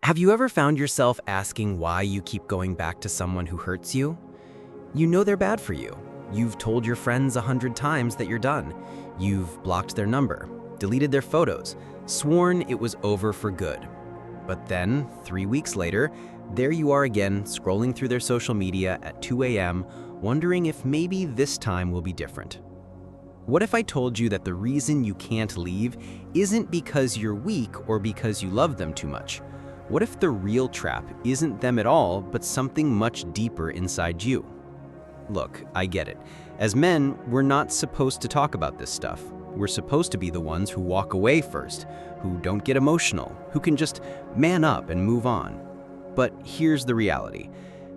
Have you ever found yourself asking why you keep going back to someone who hurts you? You know they're bad for you. You've told your friends 100 times that you're done. You've blocked their number, deleted their photos, sworn it was over for good. But then, 3 weeks later, there you are again, scrolling through their social media at 2 a.m., wondering if maybe this time will be different. What if I told you that the reason you can't leave isn't because you're weak or because you love them too much? What if the real trap isn't them at all, but something much deeper inside you? Look, I get it. As men, we're not supposed to talk about this stuff. We're supposed to be the ones who walk away first, who don't get emotional, who can just man up and move on. But here's the reality.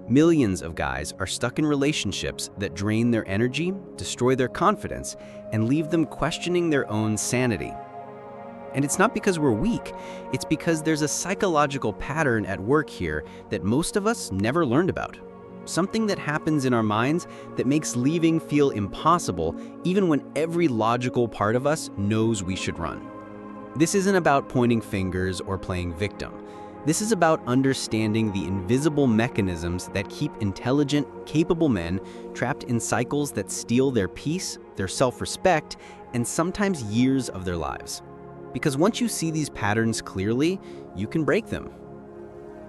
Millions of guys are stuck in relationships that drain their energy, destroy their confidence, and leave them questioning their own sanity. And it's not because we're weak, it's because there's a psychological pattern at work here that most of us never learned about. Something that happens in our minds that makes leaving feel impossible even when every logical part of us knows we should run. This isn't about pointing fingers or playing victim. This is about understanding the invisible mechanisms that keep intelligent, capable men trapped in cycles that steal their peace, their self-respect, and sometimes years of their lives. Because once you see these patterns clearly, you can break them.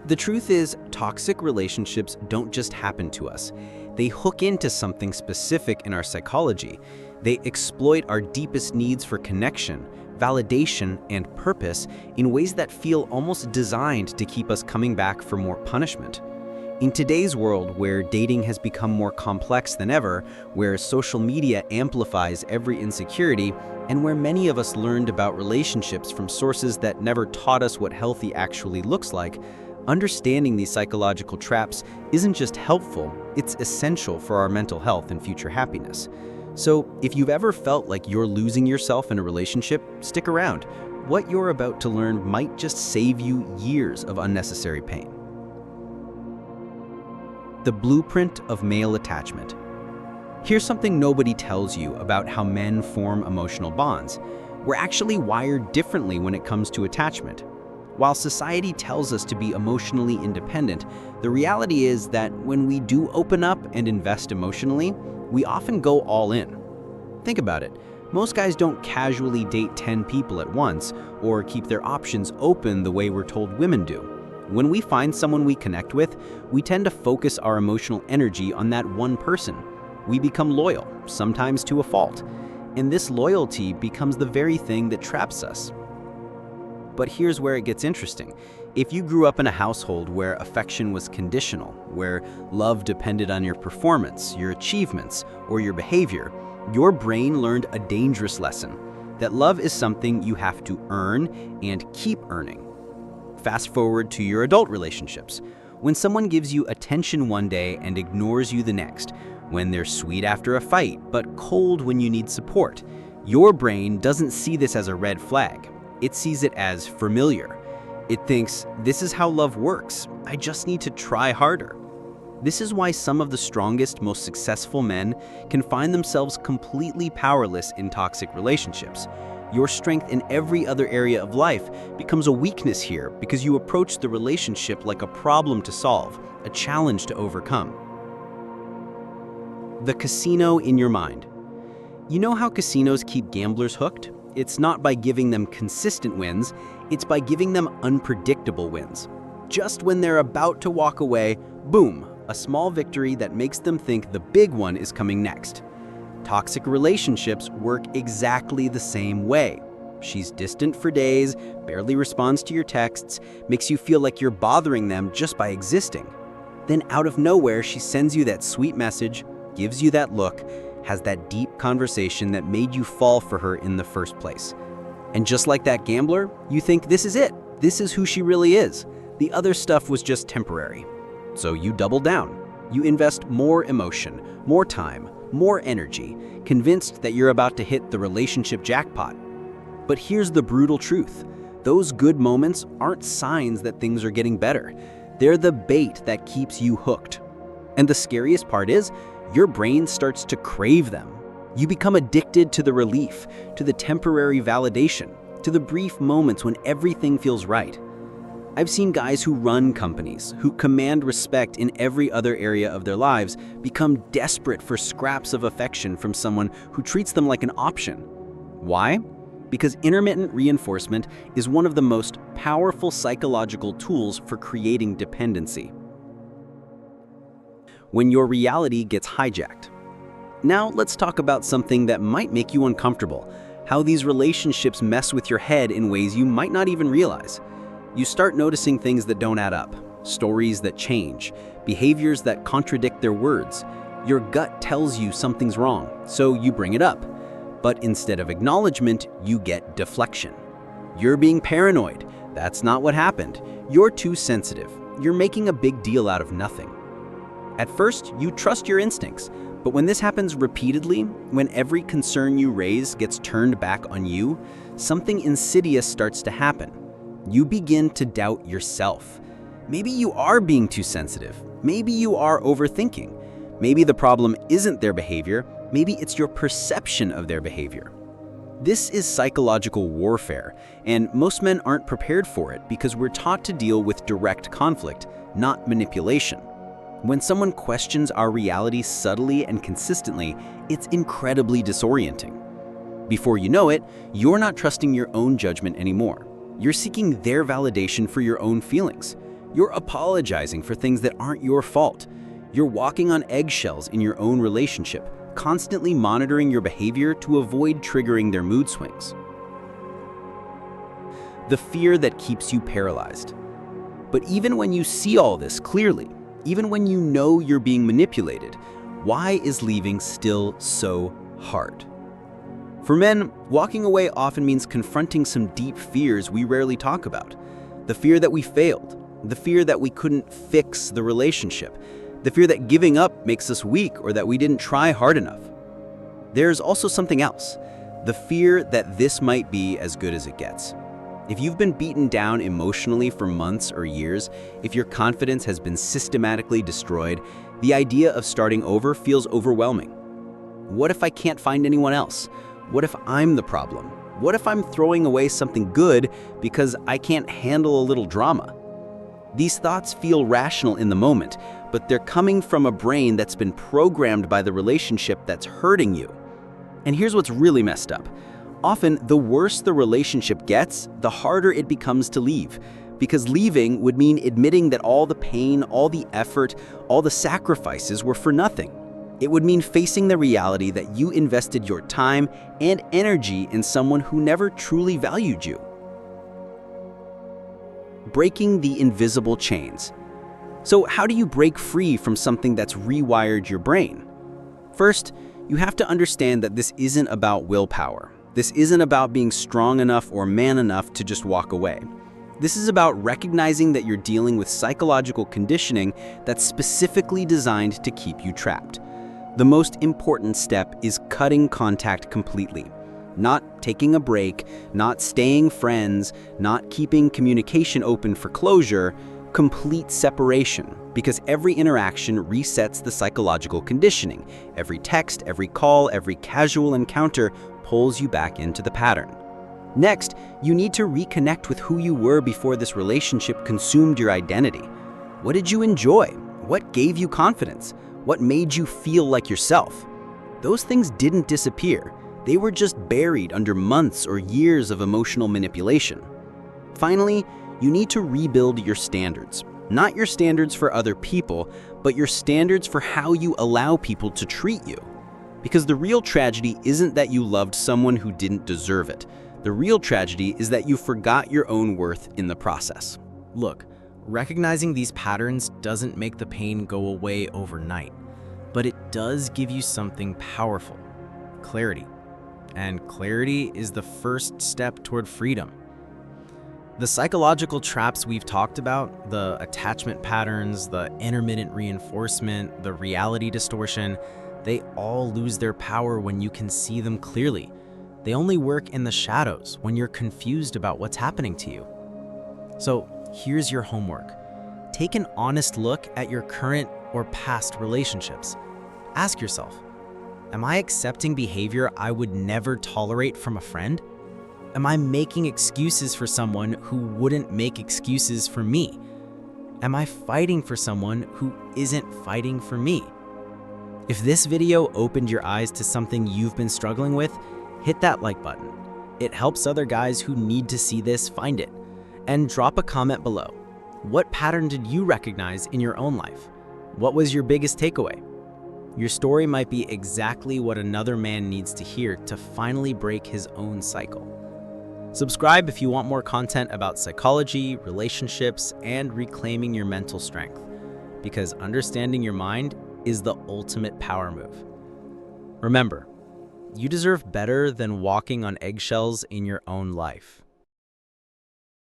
The truth is, toxic relationships don't just happen to us. They hook into something specific in our psychology. They exploit our deepest needs for connection, validation, and purpose in ways that feel almost designed to keep us coming back for more punishment. In today's world, where dating has become more complex than ever, where social media amplifies every insecurity, and where many of us learned about relationships from sources that never taught us what healthy actually looks like, understanding these psychological traps isn't just helpful, it's essential for our mental health and future happiness. So, if you've ever felt like you're losing yourself in a relationship, stick around. What you're about to learn might just save you years of unnecessary pain. The blueprint of male attachment. Here's something nobody tells you about how men form emotional bonds. We're actually wired differently when it comes to attachment. While society tells us to be emotionally independent, the reality is that when we do open up and invest emotionally, we often go all in. Think about it. Most guys don't casually date 10 people at once or keep their options open the way we're told women do. When we find someone we connect with, we tend to focus our emotional energy on that one person. We become loyal, sometimes to a fault, and this loyalty becomes the very thing that traps us. But here's where it gets interesting. If you grew up in a household where affection was conditional, where love depended on your performance, your achievements, or your behavior, your brain learned a dangerous lesson, that love is something you have to earn and keep earning. Fast forward to your adult relationships. When someone gives you attention one day and ignores you the next, when they're sweet after a fight but cold when you need support, your brain doesn't see this as a red flag. It sees it as familiar. It thinks, this is how love works. I just need to try harder. This is why some of the strongest, most successful men can find themselves completely powerless in toxic relationships. Your strength in every other area of life becomes a weakness here because you approach the relationship like a problem to solve, a challenge to overcome. The casino in your mind. You know how casinos keep gamblers hooked? It's not by giving them consistent wins, it's by giving them unpredictable wins. Just when they're about to walk away, boom, a small victory that makes them think the big one is coming next. Toxic relationships work exactly the same way. She's distant for days, barely responds to your texts, makes you feel like you're bothering them just by existing. Then out of nowhere, she sends you that sweet message, gives you that look, has that deep conversation that made you fall for her in the first place. And just like that gambler, you think this is it. This is who she really is. The other stuff was just temporary. So you double down. You invest more emotion, more time, more energy, convinced that you're about to hit the relationship jackpot. But here's the brutal truth. Those good moments aren't signs that things are getting better. They're the bait that keeps you hooked. And the scariest part is, your brain starts to crave them. You become addicted to the relief, to the temporary validation, to the brief moments when everything feels right. I've seen guys who run companies, who command respect in every other area of their lives, become desperate for scraps of affection from someone who treats them like an option. Why? Because intermittent reinforcement is one of the most powerful psychological tools for creating dependency. When your reality gets hijacked. Now let's talk about something that might make you uncomfortable, how these relationships mess with your head in ways you might not even realize. You start noticing things that don't add up, stories that change, behaviors that contradict their words. Your gut tells you something's wrong, so you bring it up. But instead of acknowledgement, you get deflection. You're being paranoid. That's not what happened. You're too sensitive. You're making a big deal out of nothing. At first, you trust your instincts, but when this happens repeatedly, when every concern you raise gets turned back on you, something insidious starts to happen. You begin to doubt yourself. Maybe you are being too sensitive. Maybe you are overthinking. Maybe the problem isn't their behavior. Maybe it's your perception of their behavior. This is psychological warfare, and most men aren't prepared for it because we're taught to deal with direct conflict, not manipulation. When someone questions our reality subtly and consistently, it's incredibly disorienting. Before you know it, you're not trusting your own judgment anymore. You're seeking their validation for your own feelings. You're apologizing for things that aren't your fault. You're walking on eggshells in your own relationship, constantly monitoring your behavior to avoid triggering their mood swings. The fear that keeps you paralyzed. But even when you see all this clearly, even when you know you're being manipulated, why is leaving still so hard? For men, walking away often means confronting some deep fears we rarely talk about. The fear that we failed, the fear that we couldn't fix the relationship, the fear that giving up makes us weak or that we didn't try hard enough. There's also something else, the fear that this might be as good as it gets. If you've been beaten down emotionally for months or years, if your confidence has been systematically destroyed, the idea of starting over feels overwhelming. What if I can't find anyone else? What if I'm the problem? What if I'm throwing away something good because I can't handle a little drama? These thoughts feel rational in the moment, but they're coming from a brain that's been programmed by the relationship that's hurting you. And here's what's really messed up. Often, the worse the relationship gets, the harder it becomes to leave. Because leaving would mean admitting that all the pain, all the effort, all the sacrifices were for nothing. It would mean facing the reality that you invested your time and energy in someone who never truly valued you. Breaking the invisible chains. So how do you break free from something that's rewired your brain? First, you have to understand that this isn't about willpower. This isn't about being strong enough or man enough to just walk away. This is about recognizing that you're dealing with psychological conditioning that's specifically designed to keep you trapped. The most important step is cutting contact completely. Not taking a break, not staying friends, not keeping communication open for closure, complete separation. Because every interaction resets the psychological conditioning. Every text, every call, every casual encounter pulls you back into the pattern. Next, you need to reconnect with who you were before this relationship consumed your identity. What did you enjoy? What gave you confidence? What made you feel like yourself? Those things didn't disappear. They were just buried under months or years of emotional manipulation. Finally, you need to rebuild your standards. Not your standards for other people, but your standards for how you allow people to treat you. Because the real tragedy isn't that you loved someone who didn't deserve it. The real tragedy is that you forgot your own worth in the process. Look, recognizing these patterns doesn't make the pain go away overnight, but it does give you something powerful: clarity. And clarity is the first step toward freedom. The psychological traps we've talked about, the attachment patterns, the intermittent reinforcement, the reality distortion, they all lose their power when you can see them clearly. They only work in the shadows when you're confused about what's happening to you. So here's your homework. Take an honest look at your current or past relationships. Ask yourself, am I accepting behavior I would never tolerate from a friend? Am I making excuses for someone who wouldn't make excuses for me? Am I fighting for someone who isn't fighting for me? If this video opened your eyes to something you've been struggling with, hit that like button. It helps other guys who need to see this find it. And drop a comment below. What pattern did you recognize in your own life? What was your biggest takeaway? Your story might be exactly what another man needs to hear to finally break his own cycle. Subscribe if you want more content about psychology, relationships, and reclaiming your mental strength, because understanding your mind is the ultimate power move. Remember, you deserve better than walking on eggshells in your own life.